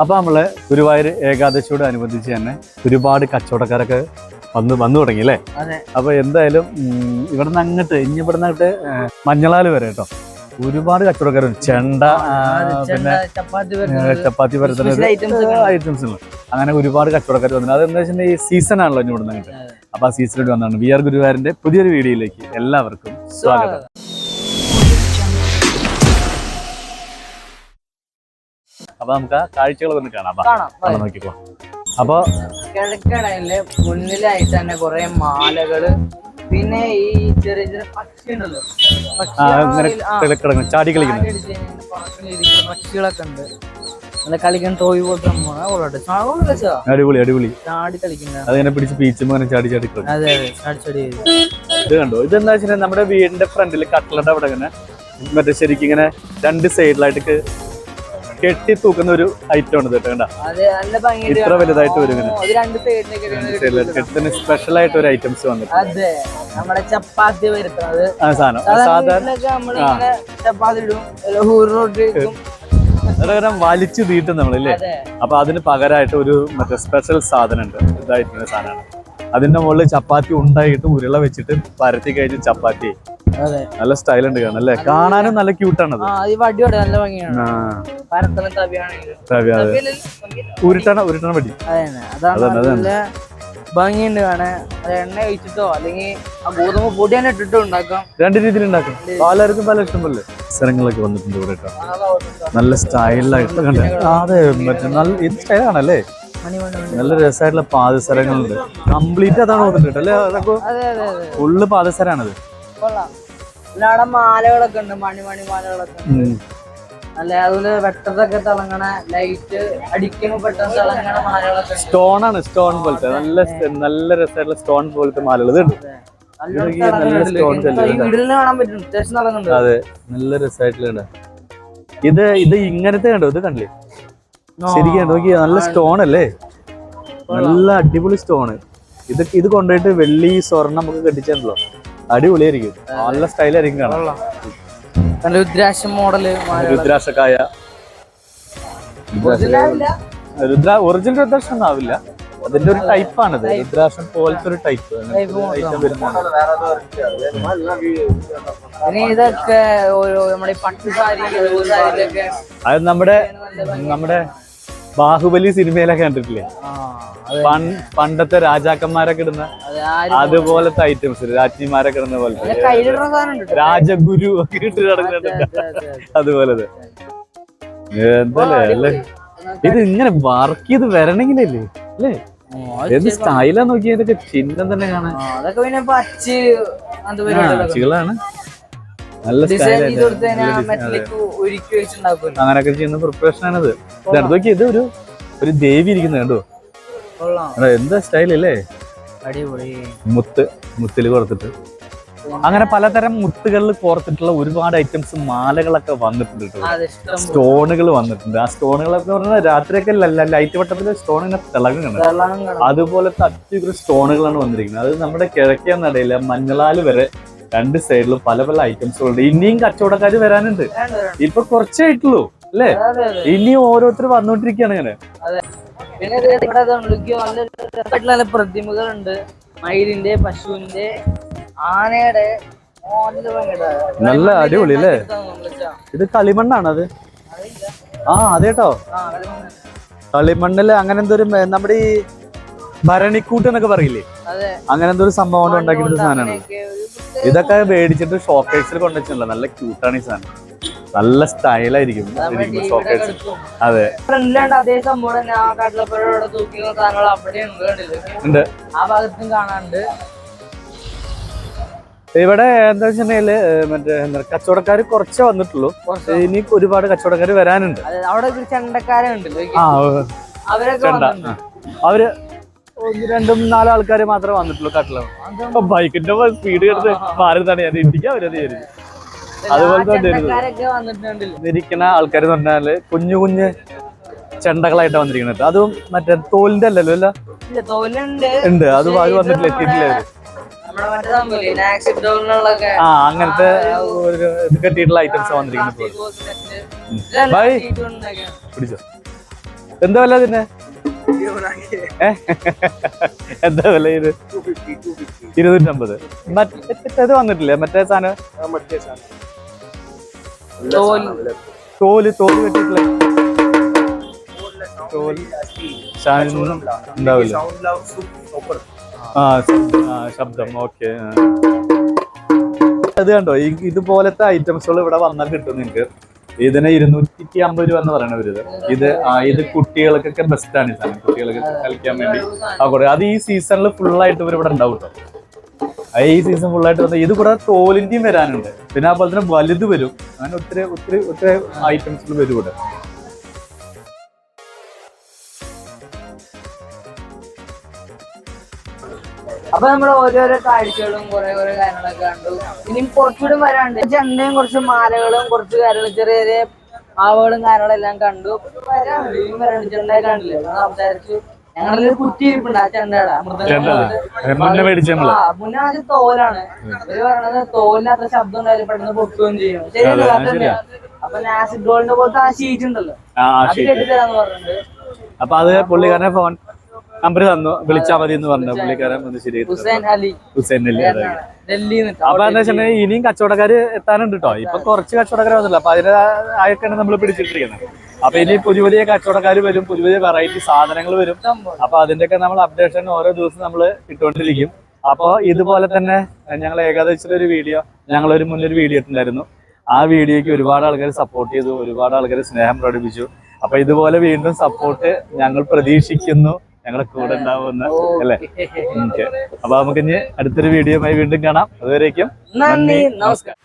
അപ്പോൾ നമ്മള് ഗുരുവായൂർ ഏകാദശിയോട് അനുബന്ധിച്ച് തന്നെ ഒരുപാട് കച്ചവടക്കാരൊക്കെ വന്നു തുടങ്ങി അല്ലേ? അപ്പൊ എന്തായാലും ഇവിടുന്ന് അങ്ങോട്ട് ഇവിടുന്ന് അങ്ങോട്ട് മഞ്ഞളാല് വരെ കേട്ടോ ഒരുപാട് കച്ചവടക്കാരുണ്ട്. ചെണ്ട, പിന്നെ ചപ്പാത്തി പരത്തുന്ന ഐറ്റംസ് അങ്ങനെ ഒരുപാട് കച്ചവടക്കാർ വന്നു. അതെന്താ വെച്ചിട്ടുണ്ടെങ്കിൽ ഈ സീസൺ ആണല്ലോ ഇവിടുന്ന് അങ്ങോട്ട്. അപ്പൊ ആ സീസണിൽ വന്നാണ് വി ആർ ഗുരുവായൂരിന്റെ പുതിയൊരു വീഡിയോയിലേക്ക് എല്ലാവർക്കും സ്വാഗതം. അപ്പൊ നമുക്ക് ആ കാഴ്ചകളൊക്കെ ഒന്ന് കാണാം. നോക്കിക്കോ. അപ്പൊ കിഴക്കടയില് മുന്നിലായിട്ട് തന്നെ കുറെ മാലകള്, പിന്നെ ഈ ചെറിയ ചെറിയ പക്ഷി ഉണ്ടല്ലോ, ചാടി കളിക്കുന്ന പക്ഷികളൊക്കെ ഉണ്ട്. നല്ല കളിക്കാൻ ടോയ് പോലത്തെ അടിപൊളി അടിപൊളി ചാടി കളിക്കുന്ന അതിനെ പിടിച്ച് പീച്ചുമ്പോ ചാടി ചാടി. അതെ ചാടി ചാടി. ഇത് കണ്ടോ, ഇതെന്താ വെച്ചാൽ നമ്മുടെ വീടിന്റെ ഫ്രണ്ടിൽ കട്ടലയുടെ അവിടെ ഇങ്ങനെ മറ്റേ ശരിക്കും ഇങ്ങനെ രണ്ട് സൈഡിലായിട്ട് കെട്ടി തൂക്കുന്ന ഒരു ഐറ്റം ആണ് കേട്ടോ. ഇത്ര വലുതായിട്ട് വരും ഇങ്ങനെ സ്പെഷ്യൽ ആയിട്ട് ഒരു ഐറ്റംസ് വന്നിട്ട് നമ്മുടെ ചപ്പാത്തി വരുത്തുന്നത് ചപ്പാത്തി ഇടും, വലിച്ചു തീട്ടും നമ്മളല്ലേ. അപ്പൊ അതിന് പകരമായിട്ട് ഒരു മറ്റേ സ്പെഷ്യൽ സാധനം ഉണ്ട്. ഇതായിട്ടുള്ള സാധനമാണ്. അതിന്റെ മുകളിൽ ചപ്പാത്തി ഉണ്ടായിട്ട് ഉരുള വെച്ചിട്ട് പരത്തി കഴിഞ്ഞ് ചപ്പാത്തി നല്ല സ്റ്റൈൽ ഉണ്ട് കാണാൻ അല്ലേ? കാണാനും നല്ല ക്യൂട്ടാണത്. ഉരുട്ടണ പറ്റി ഭംഗിയുണ്ട് കാണാൻ. എണ്ണ ഒഴിച്ചിട്ടോ അല്ലെങ്കിൽ ആ ഗോതമ്പ് പൊടി തന്നെ ഇട്ടിട്ടോ ഉണ്ടാക്കാം. രണ്ട് രീതിയിൽ ഉണ്ടാക്കാം. പലർക്കും പല ഇഷ്ടമല്ലേ. അവസരങ്ങളൊക്കെ വന്നിട്ടുണ്ട് ഇവിടെ കേട്ടോ. നല്ല സ്റ്റൈലായിട്ട് കണ്ടേ. അതെ മറ്റേ നല്ല ഇത് സ്റ്റൈലാണല്ലേ. നല്ല രസമായിട്ടുള്ള പാദസരങ്ങളുണ്ട്. കംപ്ലീറ്റ് അതാണ് തോന്നിട്ട് അല്ലേ? അതൊക്കെ ഫുള്ള് പാദസരാണത്. മാലകളൊക്കെ ഉണ്ട്, മണിമാലകളൊക്കെ അല്ലെ. അതുപോലെ വെട്ടത്തൊക്കെ തിളങ്ങണ ലൈറ്റ് അടിക്കുമ്പോ പെട്ടെന്ന് തിളങ്ങണ മാലകളൊക്കെ. സ്റ്റോൺ ആണ്, സ്റ്റോൺ പോലത്തെ നല്ല നല്ല രസമായിട്ടുള്ള സ്റ്റോൺ പോലത്തെ മാലകൾ. ഇതുണ്ട്. അതെ നല്ല രസമായിട്ടുള്ള. ഇത് ഇങ്ങനത്തെ കണ്ടോ? ഇത് കണ്ടില്ലേ? ശരിക്കും നോക്കി നല്ല സ്റ്റോൺ അല്ലേ? നല്ല അടിപൊളി സ്റ്റോണ്. ഇത് കൊണ്ടുപോയിട്ട് വെള്ളി സ്വർണ്ണം നമുക്ക് കെട്ടിച്ചല്ലോ. അടിപൊളിയായിരിക്കും. നല്ല സ്റ്റൈലായിരിക്കും കാണാം. രുദ്രാക്ഷം മോഡല്, രുദ്രാക്ഷക്കായ. ഒറിജിനൽ രുദ്രാക്ഷം ഒന്നും ആവില്ല. അതിന്റെ ഒരു ടൈപ്പാണിത്. രുദ്രാക്ഷം പോലത്തെ ഒരു ടൈപ്പ്. ഇതൊക്കെ നമ്മുടെ പട്ടു സാരി, അത് നമ്മുടെ ബാഹുബലി സിനിമയിലൊക്കെ കണ്ടിട്ടില്ലേ? പണ്ടത്തെ രാജാക്കന്മാരൊക്കെ ഇടുന്ന അതുപോലത്തെ ഐറ്റംസ്, രാജ്ഞിമാരൊക്കെ ഇടുന്ന പോലത്തെ രാജഗുരു ഒക്കെ ഇട്ട് കിടക്കുന്നുണ്ട്. അതുപോലത്തെ എന്തല്ലേ അല്ലേ? ഇത് ഇങ്ങനെ വർക്ക് ചെയ്ത് വരണമെങ്കിലല്ലേ അല്ലേ? എന്ത് സ്റ്റൈലാ നോക്കിയാ. ഇതൊക്കെ ചിഹ്നം തന്നെ കാണാൻ. അച്ചുകളാണ്. നല്ല അങ്ങനെയൊക്കെ ചെയ്യുന്ന പ്രിപ്പറേഷൻ ആണിത്. നോക്കി ഇത് ഒരു ദേവി ഇരിക്കുന്നത് കണ്ടോ? എന്താ സ്റ്റൈലല്ലേ? മുത്തില് കോർത്തിട്ട് അങ്ങനെ പലതരം മുത്തുകളിൽ കോർത്തിട്ടുള്ള ഒരുപാട് ഐറ്റംസ് മാലകളൊക്കെ വന്നിട്ടുണ്ട്. സ്റ്റോണുകൾ വന്നിട്ടുണ്ട്. ആ സ്റ്റോണുകളൊക്കെ പറഞ്ഞാൽ രാത്രിയൊക്കെ ലൈറ്റ് വട്ടത്തില് സ്റ്റോൺ ഇങ്ങനെ തിളങ്ങുന്നുണ്ട്. അതുപോലത്തെ അത്യുഗ്ര സ്റ്റോണുകളാണ് വന്നിരിക്കുന്നത്. അത് നമ്മുടെ കിഴക്കേ നടയില്ല മഞ്ഞളാല് വരെ രണ്ട് സൈഡിലും പല പല ഐറ്റംസുകളുണ്ട്. ഇനിയും കച്ചവടക്കാർ വരാനുണ്ട്. ഇപ്പൊ കുറച്ചായിട്ടുള്ളൂ അല്ലേ? ഇനിയും ഓരോരുത്തർ വന്നോണ്ടിരിക്കുകയാണ് ഇങ്ങനെ. പിന്നെ പ്രതിമകളുണ്ട്. മയിലിന്റെ, പശുവിന്റെ, ആനയുടെ. നല്ല അടിപൊളി അല്ലേ? ഇത് കളിമണ്ണാണ് അത്. അതേട്ടോ കളിമണ്ണില് അങ്ങനെ എന്തോ നമ്മുടെ ഈ ഭരണിക്കൂട്ട് എന്നൊക്കെ പറയില്ലേ? അങ്ങനെ എന്തോ ഒരു സംഭവം കൊണ്ട് ഉണ്ടാക്കിയിട്ട് സാധനമാണ്. ഇതൊക്കെ മേടിച്ചിട്ട് ഷോക്കേസിൽ കൊണ്ടുവച്ചില്ല. നല്ല ക്യൂട്ടാണ് ഈ സാധനം. നല്ല സ്റ്റൈലായിരിക്കും ഷോക്കേസ്. അതെ അതേ സംഭവം ഉണ്ട്. ആ ഭാഗത്തും കാണാനുണ്ട്. ഇവിടെ എന്താ വെച്ചിട്ടുണ്ടെങ്കില് മറ്റേ കച്ചവടക്കാര് കുറച്ചേ വന്നിട്ടുള്ളൂ. ഇനി ഒരുപാട് കച്ചവടക്കാര് വരാനുണ്ട്. അവിടെ ചെണ്ടക്കാരുണ്ട്. അവര് 2-4 ആൾക്കാര് മാത്രമേ വന്നിട്ടുള്ളൂ. കട്ടിലാണ് ബൈക്കിന്റെ സ്പീഡ് എടുത്ത് മാറി തന്നെ ഞാൻ ഇടിക്കാൻ അവരത് വിചാരിച്ചു. അതുപോലെ ഇരിക്കുന്ന ആൾക്കാർ എന്ന് പറഞ്ഞാല് കുഞ്ഞു കുഞ്ഞ് ചെണ്ടകളായിട്ടാണ് വന്നിരിക്കുന്നത്. അതും മറ്റേ തോലിന്റെ അല്ലല്ലോ അല്ല ഉണ്ട്. അത് വന്നിട്ടില്ല, എത്തിയിട്ടില്ല അവര്. അങ്ങനത്തെ ഇത് കെട്ടിയിട്ടുള്ള ഐറ്റംസ് വന്നിരിക്കുന്നത്. ബൈ പിടിച്ചോ. എന്താ വില ഇതിന്? എന്താ വില ഇത്? 250. മറ്റേത് വന്നിട്ടില്ലേ? മറ്റേ സാധനം തോല് കെട്ടിട്ടില്ല ഉണ്ടാവില്ല. ശബ്ദം. ഓക്കെ. അത് കണ്ടോ, ഇതുപോലത്തെ ഐറ്റംസുകൾ ഇവിടെ വന്നാൽ കിട്ടും നിങ്ങൾക്ക്. ഇതിന് 250 രൂപ എന്ന് പറയണവര്. ഇത് കുട്ടികൾക്കൊക്കെ ബെസ്റ്റാണ്. ഈ സാധനം കുട്ടികൾക്ക് കളിക്കാൻ വേണ്ടി അത് ഈ സീസണിൽ ഫുള്ളായിട്ട് ഇവർ ഇവിടെ ഉണ്ടാവും കേട്ടോ. ഈ സീസൺ ഫുള്ളായിട്ട് വന്നാൽ ഇത് കൂടെ തോലിന്റെയും വരാനുണ്ട്. പിന്നെ അതുപോലെ തന്നെ വലുത് വരും. അങ്ങനെ ഒത്തിരി ഐറ്റംസുകൾ വരും ഇവിടെ. അപ്പൊ നമ്മൾ ഓരോരോ കാഴ്ചകളും കുറെ കാര്യങ്ങളൊക്കെ കണ്ടു. ഇനിയും കുറച്ചുകൂടി വരാണ്ട് ചെണ്ടയും കുറച്ച് മാലകളും കുറച്ച് കാര്യങ്ങളും ചെറിയ ചെറിയ ആവുകളും കാര്യങ്ങളെല്ലാം കണ്ടു. വരാണ്ട് ചെണ്ടയെ കാണില്ലേ സംസാരിച്ചു. ഞങ്ങളൊരു കുറ്റി ഇരിപ്പുണ്ട് ആ ചെണ്ടയുടെ മുന്നേ ആദ്യം തോലാണ്. ഇവര് പറയണത് തോലിനകത്ത് ശബ്ദം ഉണ്ടായാലും പെട്ടെന്ന് പൊട്ടുകയും ചെയ്യും. ശരിയല്ല? അപ്പൊ ആസിഡ് ഗോൾഡിന്റെ പോലത്തെ ആ ഷീറ്റ് ഉണ്ടല്ലോ, അത് കെട്ടിത്തരാന്ന് പറഞ്ഞിട്ടുണ്ട്. അപ്പൊ അത് പുള്ളിക്കാരനെ ഫോൺ നമ്പർ തന്നു, വിളിച്ചാൽ മതി എന്ന് പറഞ്ഞു. പുള്ളിക്കാരൻ ശരി, ഹുസൈൻ അലി. അപ്പൊ എന്താ വെച്ചിട്ടുണ്ടെങ്കിൽ ഇനിയും കച്ചവടക്കാര് എത്താനുണ്ട് കേട്ടോ. ഇപ്പൊ കുറച്ച് കച്ചവടക്കാർ വന്നില്ല. അപ്പൊ അതിനാണ് നമ്മൾ പിടിച്ചിട്ടിരിക്കുന്നത്. അപ്പൊ ഇനി പുതിയ കച്ചവടക്കാർ വരും, പുതിയ വെറൈറ്റി സാധനങ്ങൾ വരും. അപ്പൊ അതിന്റെയൊക്കെ നമ്മൾ അപ്ഡേഷൻ ഓരോ ദിവസം നമ്മൾ ഇട്ടുകൊണ്ടിരിക്കും. അപ്പൊ ഇതുപോലെ തന്നെ ഞങ്ങൾ ഏകദേശം വീഡിയോ ഞങ്ങളൊരു മുന്നൊരു വീഡിയോ ഇട്ടുണ്ടായിരുന്നു. ആ വീഡിയോക്ക് ഒരുപാട് ആൾക്കാർ സപ്പോർട്ട് ചെയ്തു, ഒരുപാട് ആൾക്കാർ സ്നേഹം പ്രകടിപ്പിച്ചു. അപ്പൊ ഇതുപോലെ വീണ്ടും സപ്പോർട്ട് ഞങ്ങൾ പ്രതീക്ഷിക്കുന്നു. ഞങ്ങളെ കൂടെ ഉണ്ടാവുമെന്ന് അല്ലേ? ഓക്കെ. അപ്പൊ നമുക്ക് ഇനി അടുത്തൊരു വീഡിയോയുമായി വീണ്ടും കാണാം. അതുവരേക്കും നന്ദി, നമസ്കാരം.